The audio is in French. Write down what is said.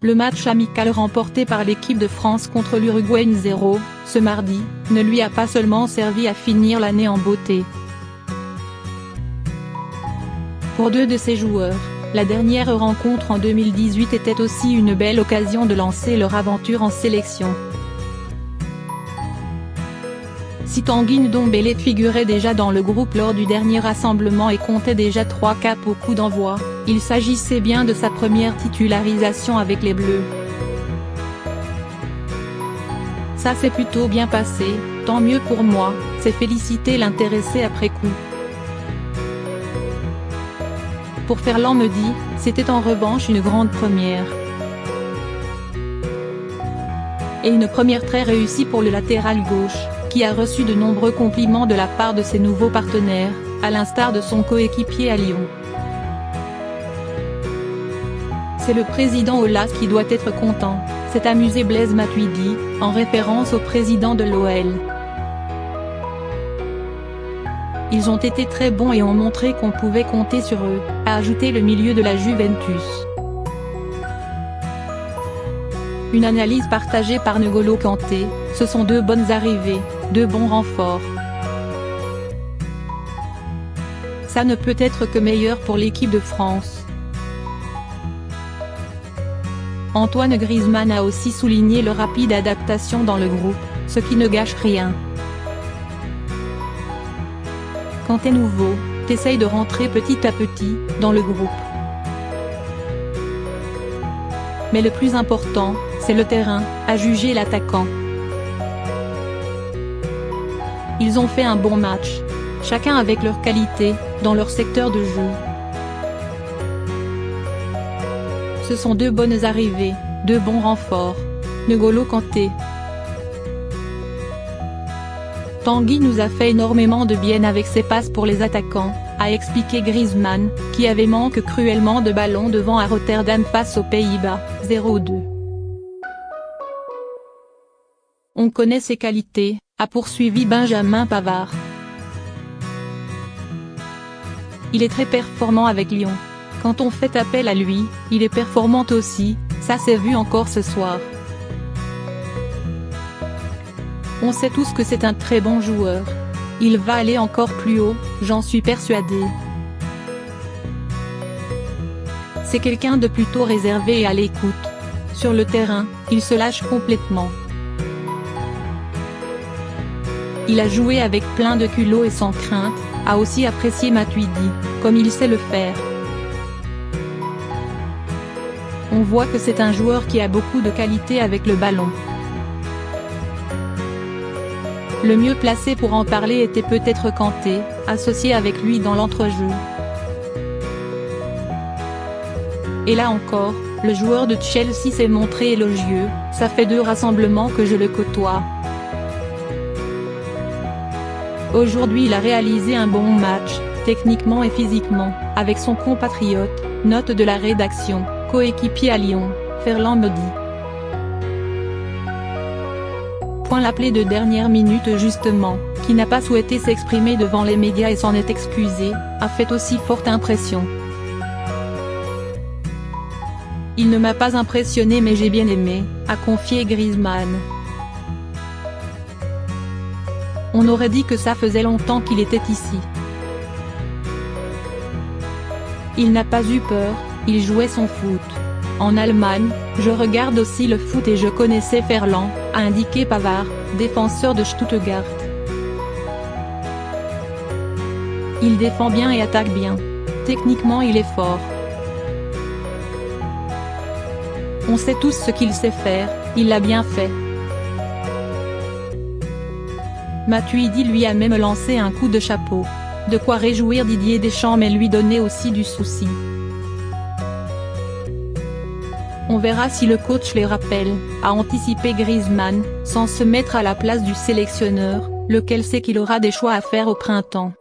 Le match amical remporté par l'équipe de France contre l'Uruguay 1-0, ce mardi, ne lui a pas seulement servi à finir l'année en beauté. Pour deux de ses joueurs, la dernière rencontre en 2018 était aussi une belle occasion de lancer leur aventure en sélection. Si Tanguy Ndombele figurait déjà dans le groupe lors du dernier rassemblement et comptait déjà 3 caps au coup d'envoi, il s'agissait bien de sa première titularisation avec les Bleus. Ça s'est plutôt bien passé, tant mieux pour moi, s'est félicité l'intéressé après coup. Pour Ferland me dit, c'était en revanche une grande première. Et une première très réussie pour le latéral gauche, qui a reçu de nombreux compliments de la part de ses nouveaux partenaires, à l'instar de son coéquipier à Lyon. C'est le président Aulas qui doit être content, s'est amusé Blaise Matuidi, en référence au président de l'OL. Ils ont été très bons et ont montré qu'on pouvait compter sur eux, a ajouté le milieu de la Juventus. Une analyse partagée par N'Golo Kanté, ce sont 2 bonnes arrivées, 2 bons renforts. Ça ne peut être que meilleur pour l'équipe de France. Antoine Griezmann a aussi souligné leur rapide adaptation dans le groupe, ce qui ne gâche rien. Quand t'es nouveau, t'essayes de rentrer petit à petit, dans le groupe. Mais le plus important, c'est le terrain, a jugé l'attaquant. Ils ont fait un bon match, chacun avec leur qualité, dans leur secteur de jeu. Ce sont 2 bonnes arrivées, 2 bons renforts. N'Golo Kanté. Tanguy nous a fait énormément de bien avec ses passes pour les attaquants, a expliqué Griezmann, qui avait manqué cruellement de ballons devant à Rotterdam face aux Pays-Bas, 0-2. On connaît ses qualités, a poursuivi Benjamin Pavard. Il est très performant avec Lyon. Quand on fait appel à lui, il est performant aussi, ça s'est vu encore ce soir. On sait tous que c'est un très bon joueur. Il va aller encore plus haut, j'en suis persuadé. C'est quelqu'un de plutôt réservé et à l'écoute. Sur le terrain, il se lâche complètement. Il a joué avec plein de culot et sans crainte, a aussi apprécié Matuidi, comme il sait le faire. On voit que c'est un joueur qui a beaucoup de qualité avec le ballon. Le mieux placé pour en parler était peut-être Kanté, associé avec lui dans l'entrejeu. Et là encore, le joueur de Chelsea s'est montré élogieux, ça fait 2 rassemblements que je le côtoie. Aujourd'hui il a réalisé un bon match, techniquement et physiquement, avec son compatriote, note de la rédaction, coéquipier à Lyon, Ferland me dit. L'appelé de dernière minute justement, qui n'a pas souhaité s'exprimer devant les médias et s'en est excusé, a fait aussi forte impression. Il ne m'a pas impressionné mais j'ai bien aimé, a confié Griezmann. On aurait dit que ça faisait longtemps qu'il était ici. Il n'a pas eu peur, il jouait son foot. En Allemagne, je regarde aussi le foot et je connaissais Ferland, a indiqué Pavard, défenseur de Stuttgart. Il défend bien et attaque bien. Techniquement il est fort. On sait tous ce qu'il sait faire, il l'a bien fait. Matuidi lui a même lancé un coup de chapeau. De quoi réjouir Didier Deschamps mais lui donner aussi du souci. On verra si le coach les rappelle, a anticipé Griezmann, sans se mettre à la place du sélectionneur, lequel sait qu'il aura des choix à faire au printemps.